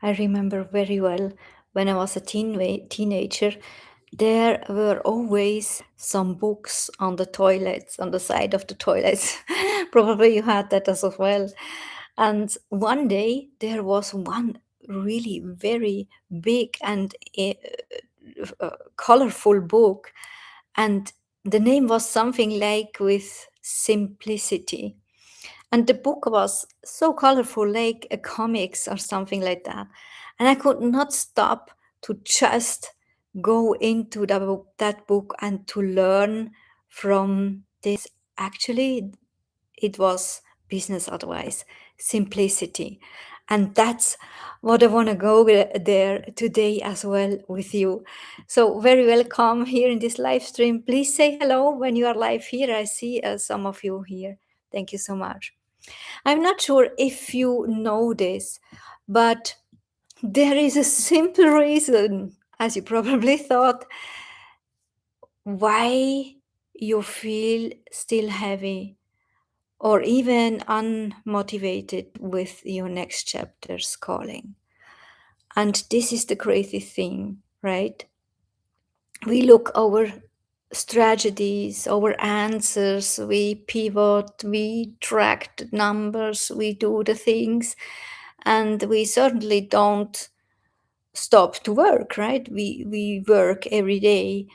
I remember very well when I was a teenager, there were always some books on the toilets, on the side of the toilets. Probably you had that as well. And one day there was one really very big and colorful book, and the name was something like with simplicity. And the book was so colorful, like a comics or something like that. And I could not stop to just go into that book and to learn from this. Actually, it was business advice, simplicity. And that's what I want to go there today as well with you. So, very welcome here in this live stream. Please say hello when you are live here. I see some of you here. Thank you so much. I'm not sure if you know this, but there is a simple reason, as you probably thought, why you feel still heavy or even unmotivated with your next chapter's calling. And this is the crazy thing, right? We look our strategies, our answers, we pivot, we track the numbers, we do the things, and we certainly don't stop to work, right? We work every day.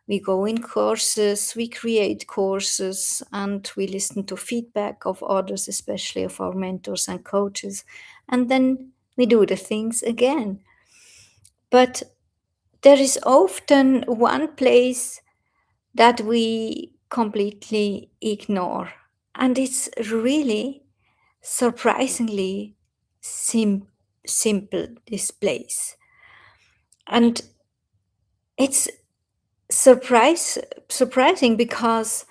We go in courses, we create courses, and we listen to feedback of others, especially of our mentors and coaches. And then we do the things again. But there is often one place that we completely ignore. And it's really surprisingly simple, this place. And it's surprising because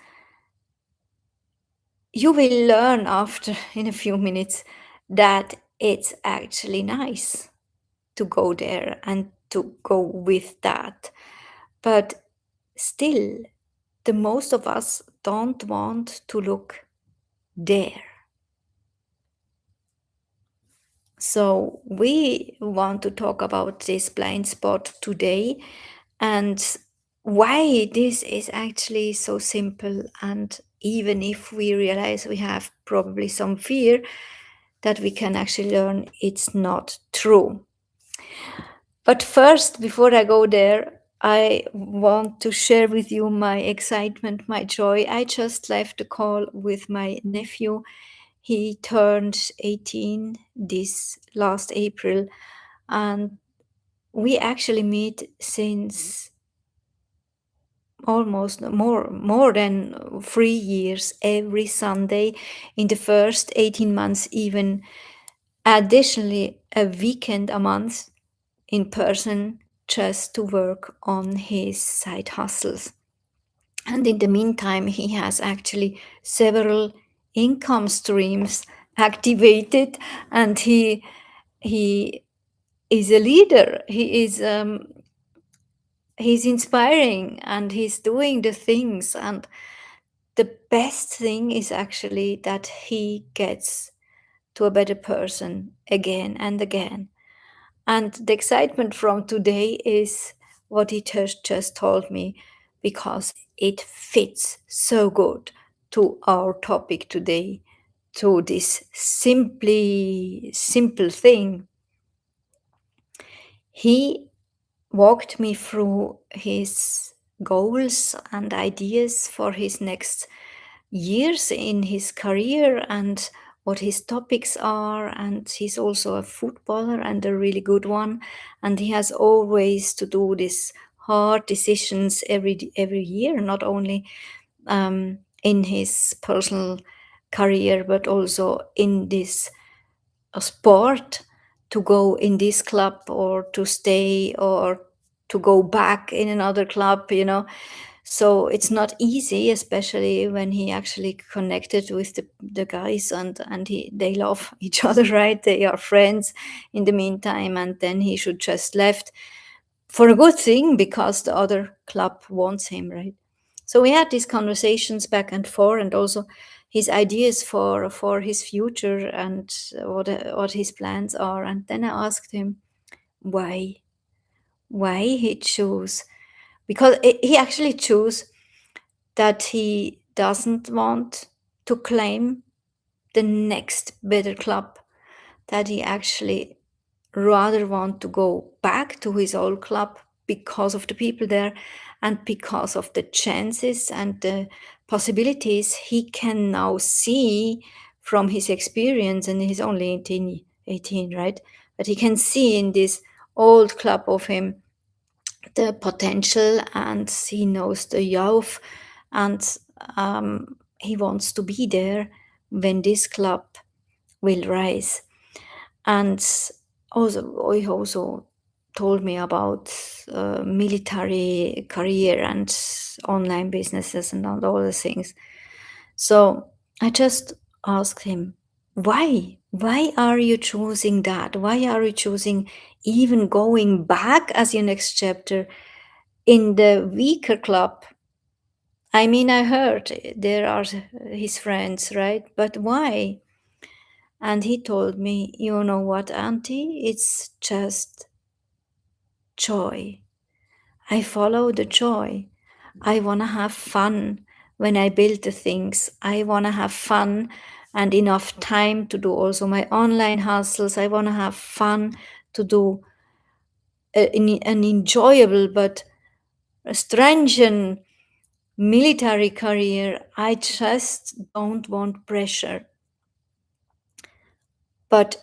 you will learn after in a few minutes that it's actually nice to go there and to go with that. But still, the most of us don't want to look there. So, we want to talk about this blind spot today and why this is actually so simple. And even if we realize we have probably some fear, that we can actually learn it's not true. But first, before I go there, I want to share with you my excitement, my joy. I just left a call with my nephew. He turned 18 this last April, and we actually meet since almost more than 3 years every Sunday. In the first 18 months, even additionally a weekend a month in person, just to work on his side hustles. And in the meantime, he has actually several income streams activated, and he is a leader. He's inspiring, and he's doing the things. And the best thing is actually that he gets to a better person again and again. And the excitement from today is what he just told me, because it fits so good to our topic today, to this simple thing. He walked me through his goals and ideas for his next years in his career and what his topics are. And he's also a footballer, and a really good one, and he has always to do these hard decisions every year, not only in his personal career but also in this sport, to go in this club or to stay or to go back in another club. So it's not easy, especially when he actually connected with the guys, and they love each other, right? They are friends in the meantime, and then he should just left for a good thing because the other club wants him, right? So we had these conversations back and forth, and also his ideas for his future and what his plans are. And then I asked him, why he chose, because he actually chose that he doesn't want to claim the next better club, that he actually rather want to go back to his old club because of the people there and because of the chances and the possibilities he can now see from his experience. And he's only 18, right? But he can see in this old club of him the potential, and he knows the youth, and he wants to be there when this club will rise. And also, he also told me about military career and online businesses and all the things. So I just asked him, why? Why are you choosing that? Why are you choosing even going back as your next chapter in the weaker club? I mean, I heard there are his friends, right? But why? And he told me, you know what, Auntie? It's just joy. I follow the joy. I want to have fun when I build the things. I want to have fun and enough time to do also my online hustles. I want to have fun to do an enjoyable but a stringent military career. I just don't want pressure. But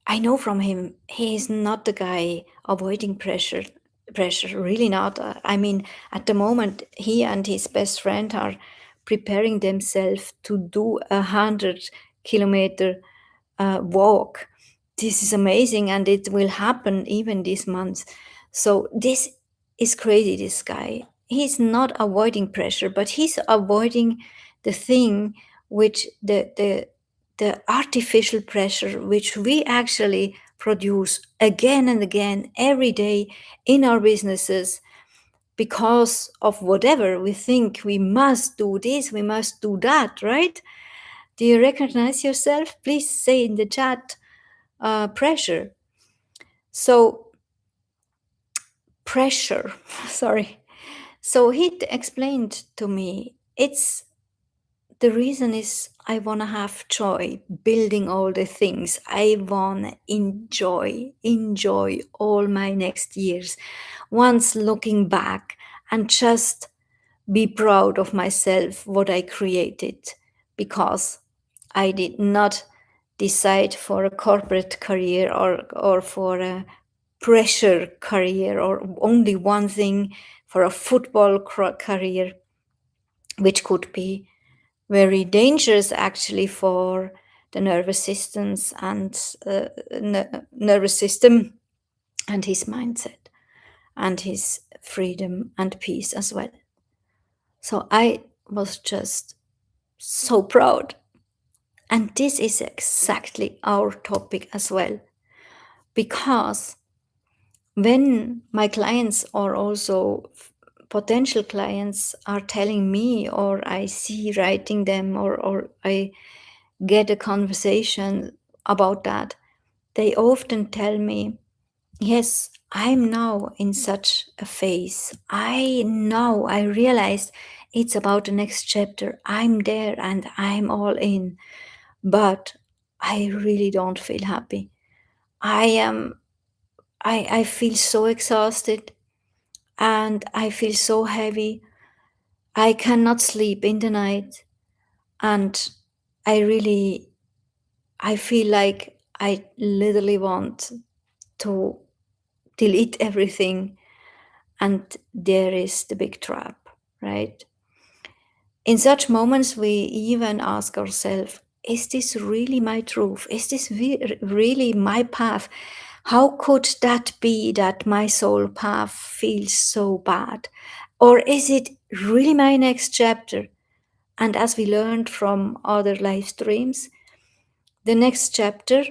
I know from him, he is not the guy avoiding pressure. Pressure, really not. I mean, at the moment, he and his best friend are preparing themselves to do 100-kilometer walk. This is amazing, and it will happen even this month. So this is crazy. This guy, he's not avoiding pressure, but he's avoiding the thing which the artificial pressure which we actually produce again and again every day in our businesses, because of whatever we think we must do this, we must do that, right? Do you recognize yourself? Please say in the chat, pressure. So, pressure, sorry. So he explained to me, it's the reason is I want to have joy building all the things. I want to enjoy all my next years. Once looking back and just be proud of myself, what I created, because I did not decide for a corporate career or for a pressure career or only one thing, for a football career, which could be very dangerous actually for the nervous systems and nervous system and his mindset and his freedom and peace as well. So I was just so proud. And this is exactly our topic as well. Because when my clients or also potential clients are telling me, or I see writing them, or I get a conversation about that, they often tell me, yes, I'm now in such a phase. I realized it's about the next chapter. I'm there and I'm all in, but I really don't feel happy. I feel so exhausted and I feel so heavy. I cannot sleep in the night, and I feel like I literally want to delete everything. And there is the big trap, right? In such moments, we even ask ourselves, is this really my truth? Is this really my path? How could that be that my soul path feels so bad? Or is it really my next chapter? And as we learned from other live streams, the next chapter,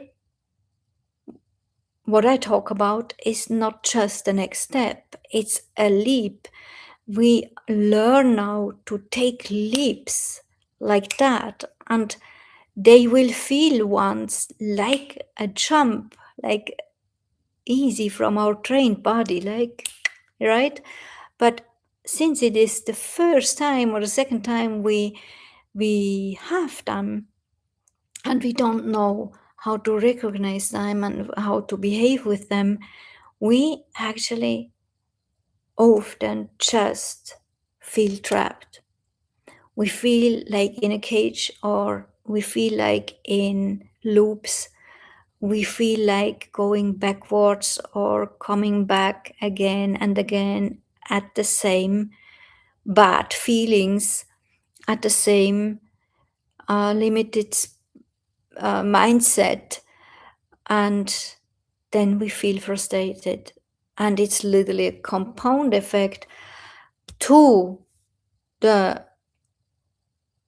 what I talk about, is not just the next step, it's a leap. We learn now to take leaps like that, and they will feel once like a jump, like easy from our trained body, like, right? But since it is the first time or the second time we have them, and we don't know how to recognize them and how to behave with them, we actually often just feel trapped. We feel like in a cage, or we feel like in loops. We feel like going backwards or coming back again and again at the same bad feelings, at the same limited mindset, and then we feel frustrated. And it's literally a compound effect to the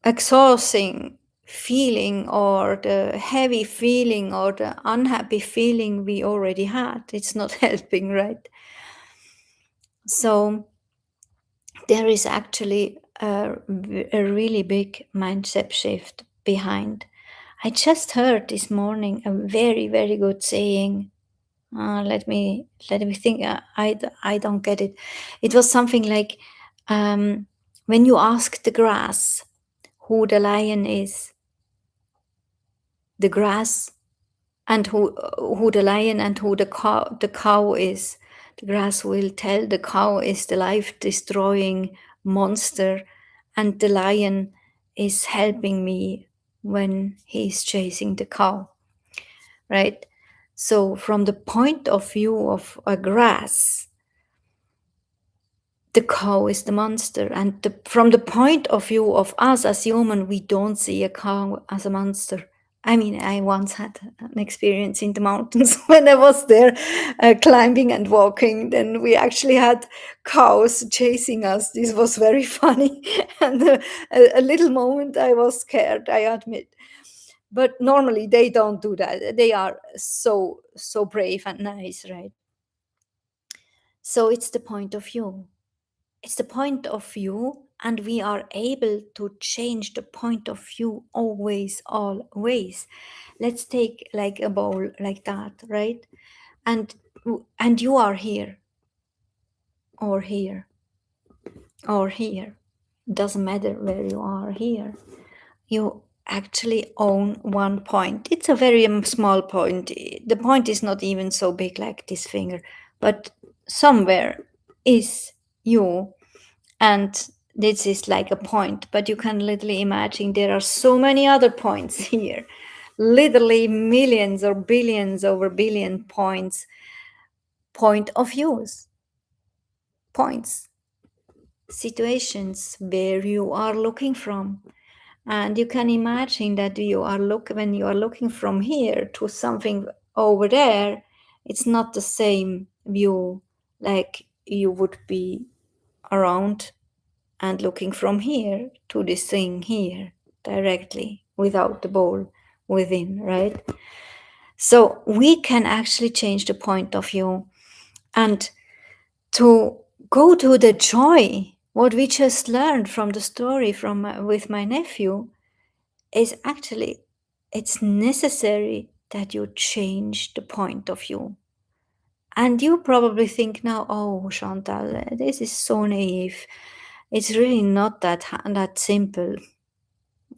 exhausting feeling or the heavy feeling or the unhappy feeling we already had. It's not helping, right? So there is actually a really big mindset shift behind. I just heard this morning a very, very good saying. Let me think. I don't get it. It was something like, when you ask the grass who the lion is, the grass, and who the lion and who the cow is, the grass will tell the cow is the life destroying monster, and the lion is helping me when he's chasing the cow, right? So from the point of view of a grass, the cow is the monster, and from the point of view of us as human, we don't see a cow as a monster. I mean, I once had an experience in the mountains when I was there, climbing and walking. Then we actually had cows chasing us. This was very funny, and a little moment I was scared, I admit. But normally they don't do that. They are so brave and nice, right? So it's the point of view. It's the point of view, and we are able to change the point of view always, always. Let's take like a bowl like that, right? And you are here, or here, or here. Doesn't matter where you are here. You actually own one point. It's a very small point. The point is not even so big like this finger, but somewhere is you. And this is like a point, but you can literally imagine there are so many other points here, literally millions or billions over billion points, point of views, points, situations where you are looking from. And you can imagine that when you are looking from here to something over there, it's not the same view like you would be around and looking from here to this thing here directly without the ball within, right? So we can actually change the point of view, and to go to the joy, what we just learned from the story from with my nephew, is actually, it's necessary that you change the point of view. And you probably think now, oh, Chantal, this is so naive. It's really not that simple.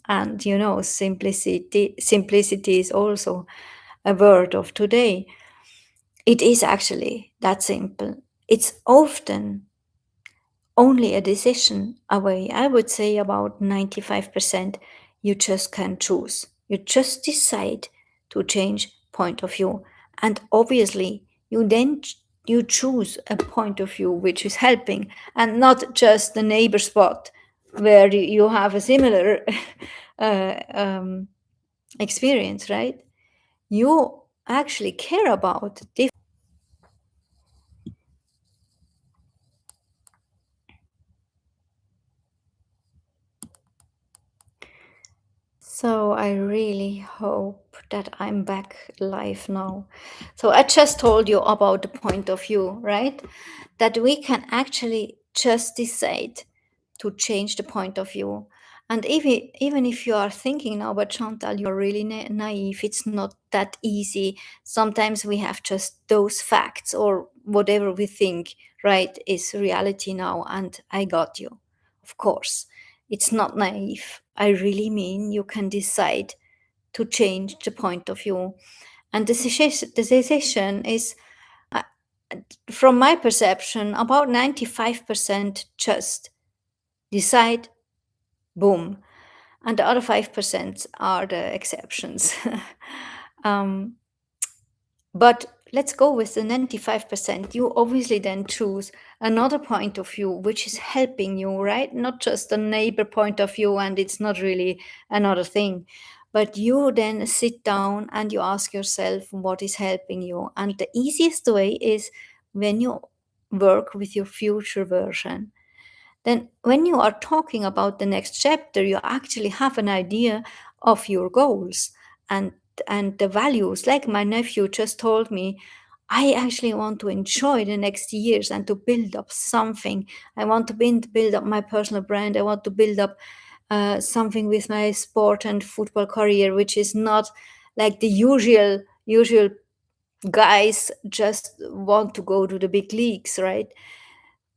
And simplicity is also a word of today. It is actually that simple. It's often only a decision away. I would say about 95%. You just can choose. You just decide to change point of view. And obviously, you choose a point of view which is helping, and not just the neighbor spot where you have a similar uh, experience, right? You actually care about different. So I really hope that I'm back live now. So I just told you about the point of view, right? That we can actually just decide to change the point of view. And even if you are thinking now, but Chantal, you're really naive, it's not that easy. Sometimes we have just those facts or whatever we think, right, is reality now, and I got you. Of course, it's not naive. I really mean you can decide to change the point of view. And the decision is, uh, from my perception, about 95% just decide, boom, and the other 5% are the exceptions. um, but let's go with the 95%. You obviously then choose another point of view which is helping you, right? Not just a neighbor point of view, and it's not really another thing. But you then sit down and you ask yourself what is helping you. And the easiest way is when you work with your future version. Then when you are talking about the next chapter, you actually have an idea of your goals and the values. Like my nephew just told me, I actually want to enjoy the next years and to build up something. I want to build up my personal brand. I want to build up something with my sport and football career, which is not like the usual guys just want to go to the big leagues, right?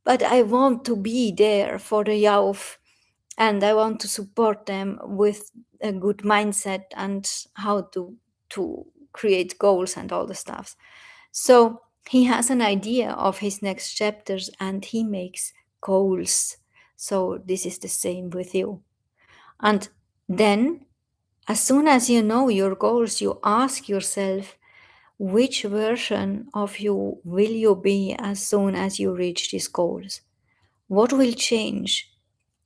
But I want to be there for the youth, and I want to support them with a good mindset and how to create goals and all the stuff. So he has an idea of his next chapters and he makes goals. So this is the same with you. And then as soon as you know your goals, you ask yourself, which version of you will you be as soon as you reach these goals? What will change?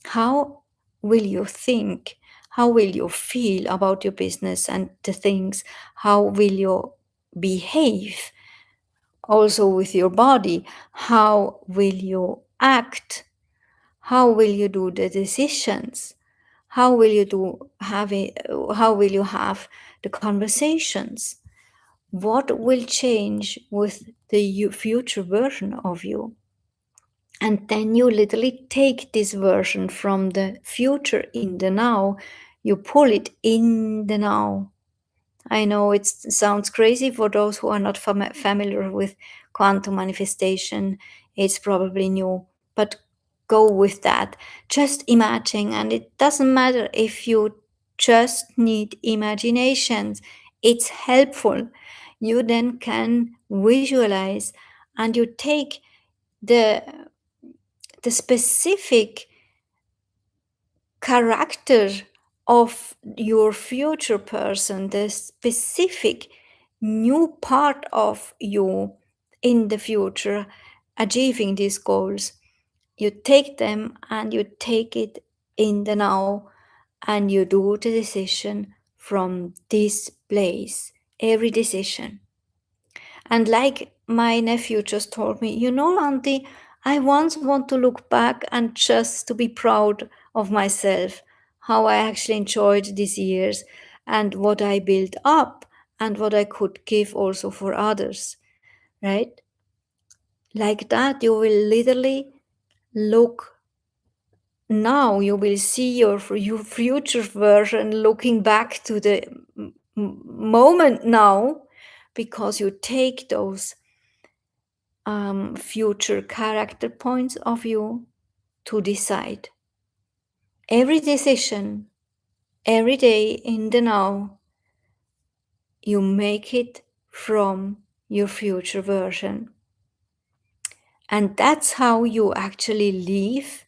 How will you think? How will you feel about your business and the things? How will you behave also with your body? How will you act? How will you do the decisions? How will you how will you have the conversations? What will change with the future version of you? And then you literally take this version from the future in the now, you pull it in the now. I know it sounds crazy for those who are not familiar with quantum manifestation. It's probably new, but go with that. Just imagine, and it doesn't matter if you just need imaginations, it's helpful. You then can visualize and you take the specific character of your future person, the specific new part of you in the future achieving these goals. You take them and you take it in the now and you do the decision from this place. Every decision. And like my nephew just told me, Auntie, I once want to look back and just to be proud of myself, how I actually enjoyed these years and what I built up and what I could give also for others, right? Like that, you will literally look now, you will see your future version looking back to the moment now because you take those future character points of view to decide. Every decision, every day in the now, you make it from your future version. And that's how you actually leave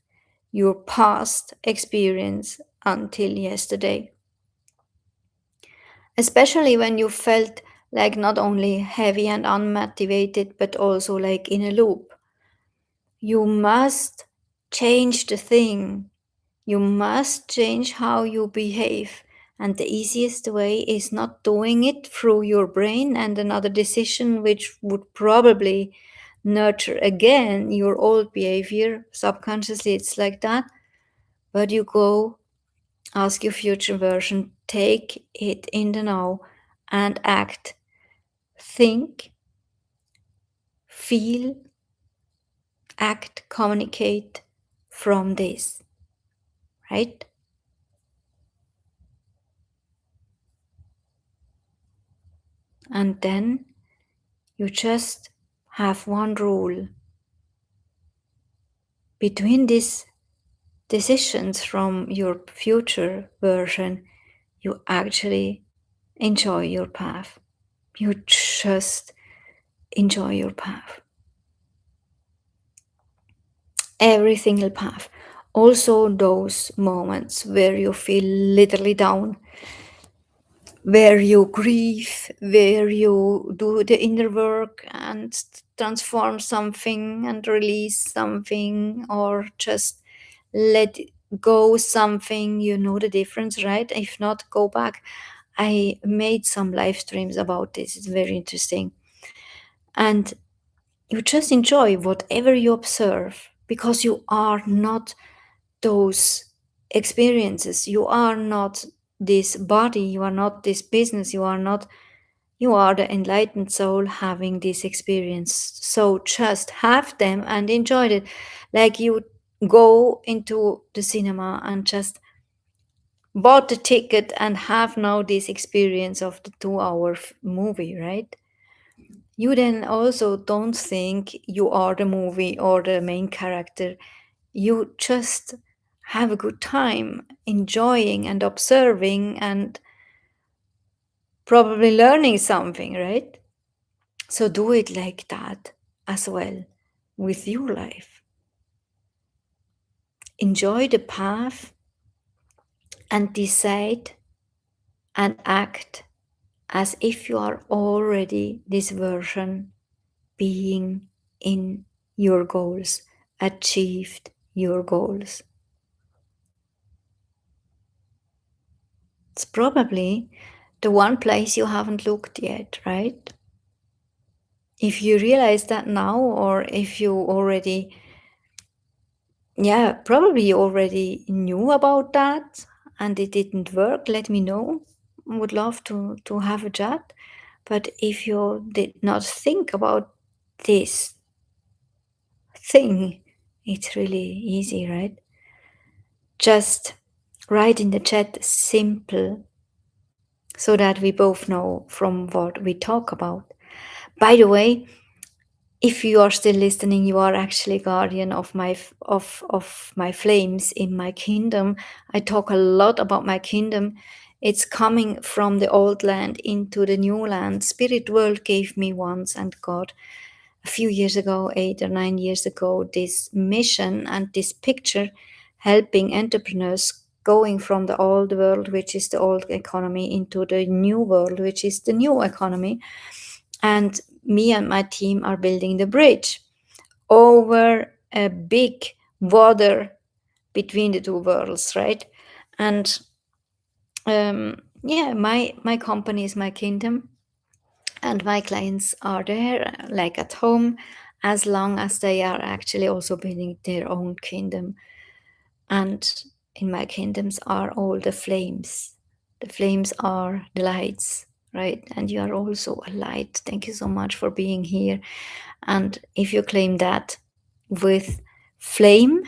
your past experience until yesterday. Especially when you felt like not only heavy and unmotivated, but also like in a loop. You must change the thing. You must change how you behave. And the easiest way is not doing it through your brain and another decision, which would probably nurture again your old behavior. Subconsciously, it's like that. But you go, ask your future version, take it in the now and act. Think, feel, act, communicate from this, right? And then you just have one rule. Between these decisions from your future version, you actually enjoy your path. You just enjoy your path. Every single path. Also, those moments where you feel literally down, where you grieve, where you do the inner work and transform something and release something, or just let go something. You know the difference, right? If not, go back. I made some live streams about this. It's very interesting. And you just enjoy whatever you observe, because you are not those experiences. You are not this body, you are not this business, you are the enlightened soul having this experience. So just have them and enjoy it. Like you go into the cinema and just bought the ticket and have now this experience of the 2 hour movie, right? You then also don't think you are the movie or the main character. You just have a good time enjoying and observing and probably learning something, right? So do it like that as well with your life. Enjoy the path and decide and act as if you are already this version, being in your goals, achieved your goals. It's probably the one place you haven't looked yet, right? If you realize that now, or if you already, yeah, probably you already knew about that and it didn't work, let me know. I would love to have a chat. But if you did not think about this thing, it's really easy, right? Just write in the chat simple, so that we both know from what we talk about. By the way, if you are still listening, you are actually guardian of my flames in my kingdom. I talk a lot about my kingdom. It's coming from the old land into the new land. Spirit world gave me once, and God, a few years ago, 8 or 9 years ago, this mission and this picture, helping entrepreneurs going from the old world, which is the old economy, into the new world, which is the new economy. And me and my team are building the bridge over a big water between the two worlds, right? And yeah, my company is my kingdom, and my clients are there, like at home, as long as they are actually also building their own kingdom. And in my kingdoms are all the flames. The flames are the lights, right? And you are also a light. Thank you so much for being here. And if you claim that with flame,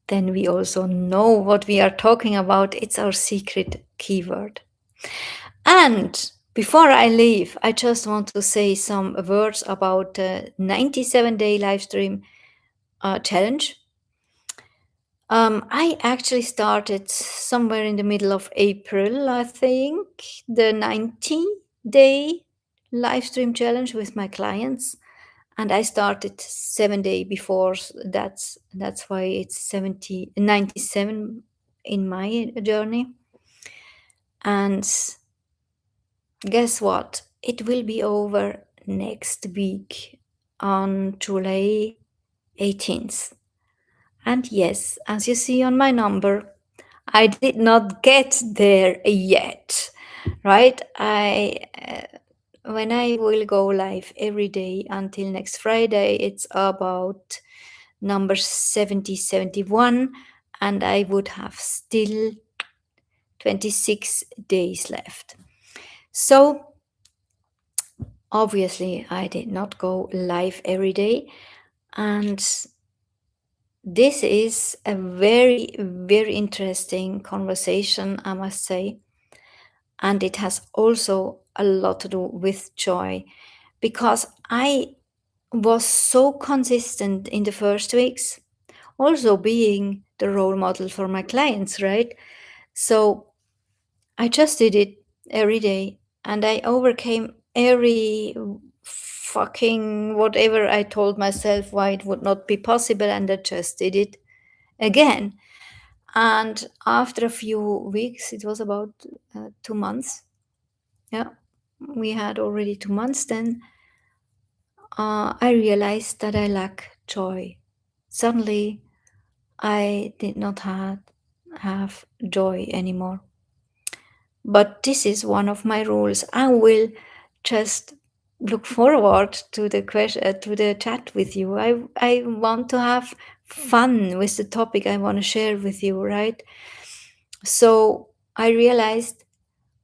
then we also know what we are talking about. It's our secret keyword. And before I leave, I just want to say some words about the 97-day live stream challenge. I actually started somewhere in the middle of April, I think, the 90-day live stream challenge with my clients. And I started 7 days before. That's why it's 97 in my journey. And guess what? It will be over next week on July 18th. And yes, as you see on my number, I did not get there yet, right? When I will go live every day until next Friday, it's about number 70, 71, and I would have still 26 days left. So obviously, I did not go live every day, and this is a very, very interesting conversation, I must say. And it has also a lot to do with joy, because I was so consistent in the first weeks, also being the role model for my clients, right? So I just did it every day, and I overcame every fucking whatever I told myself why it would not be possible, and I just did it again. And after a few weeks, it was about 2 months. Yeah, we had already 2 months then. I realized that I lack joy. Suddenly, I did not have joy anymore. But this is one of my rules. I will just look forward to the to the chat with you. I want to have fun with the topic I want to share with you, right? So I realized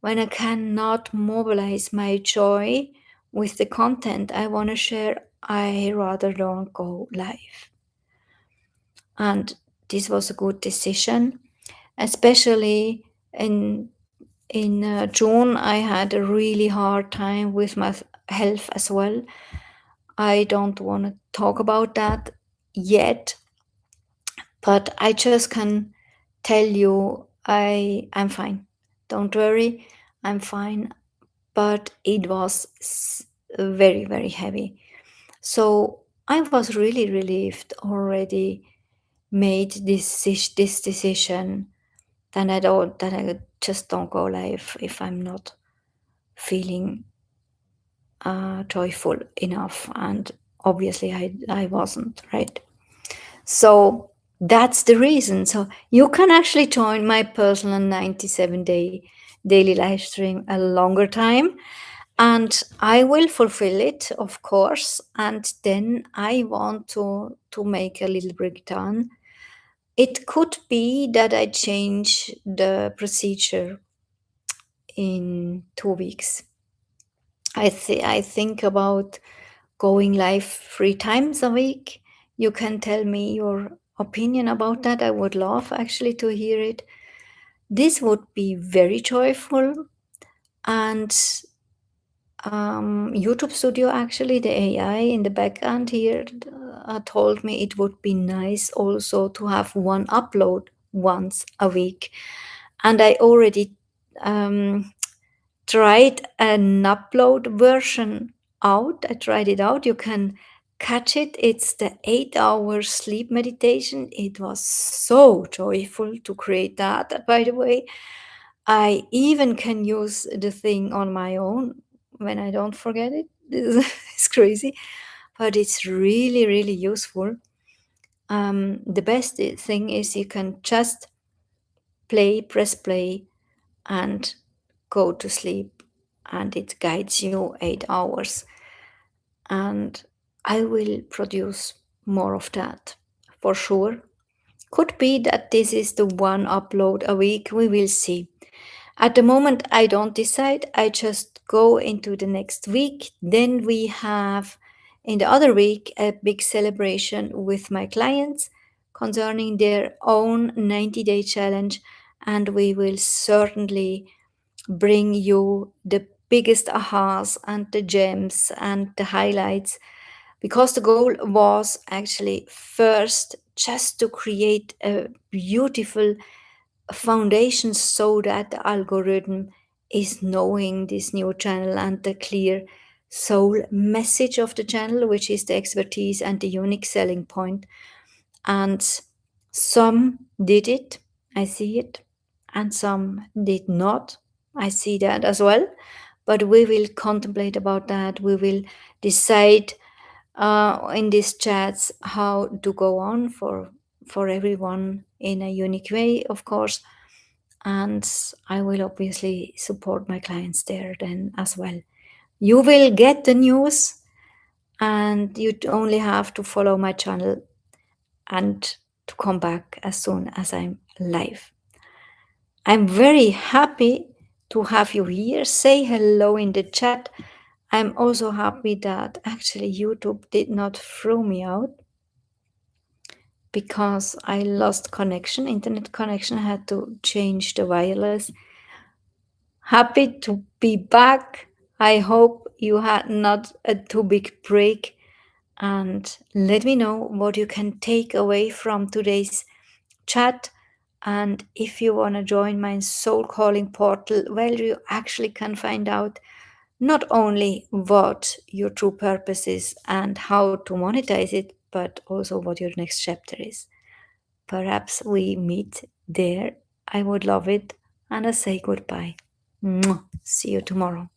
when I cannot mobilize my joy with the content I want to share, I rather don't go live. And this was a good decision, especially in June. I had a really hard time with my health as well. I don't want to talk about that yet, but I just can tell you I'm fine. Don't worry, I'm fine. But it was very, very heavy. So I was really relieved already made this decision. Then I just don't go live if I'm not feeling joyful enough, and obviously I wasn't, right? So that's the reason. So you can actually join my personal 97-day daily live stream a longer time, and I will fulfill it, of course. And then I want to make a little breakdown. It could be that I change the procedure in 2 weeks. I think about going live 3 times a week. You can tell me your opinion about that. I would love actually to hear it. This would be very joyful. And YouTube Studio, actually, the AI in the backend here told me it would be nice also to have one upload once a week. And I already tried an upload version out. I tried it out. You can catch it. It's the 8 hour sleep meditation. It was so joyful to create that, by the way. I even can use the thing on my own when I don't forget it. It's crazy, but it's really, really useful. The best thing is you can just press play, and go to sleep, and it guides you 8 hours. And I will produce more of that for sure. Could be that this is the one upload a week. We will see. At the moment, I don't decide. I just go into the next week. Then we have in the other week a big celebration with my clients concerning their own 90-day challenge. And we will certainly bring you the biggest ahas and the gems and the highlights, because the goal was actually first just to create a beautiful foundation so that the algorithm is knowing this new channel and the clear soul message of the channel, which is the expertise and the unique selling point. And some did it, I see it, and some did not. I see that as well. But we will contemplate about that. We will decide in these chats how to go on for everyone in a unique way, of course. And I will obviously support my clients there then as well. You will get the news, and you only have to follow my channel and to come back as soon as I'm live. I'm very happy to have you here. Say hello in the chat. I'm also happy that actually YouTube did not throw me out because I lost connection, internet connection. I had to change the wireless. Happy to be back. I hope you had not a too big break. And let me know what you can take away from today's chat. And if you want to join my soul calling portal, where you actually can find out not only what your true purpose is and how to monetize it, but also what your next chapter is. Perhaps we meet there. I would love it. And I say goodbye. Mwah. See you tomorrow.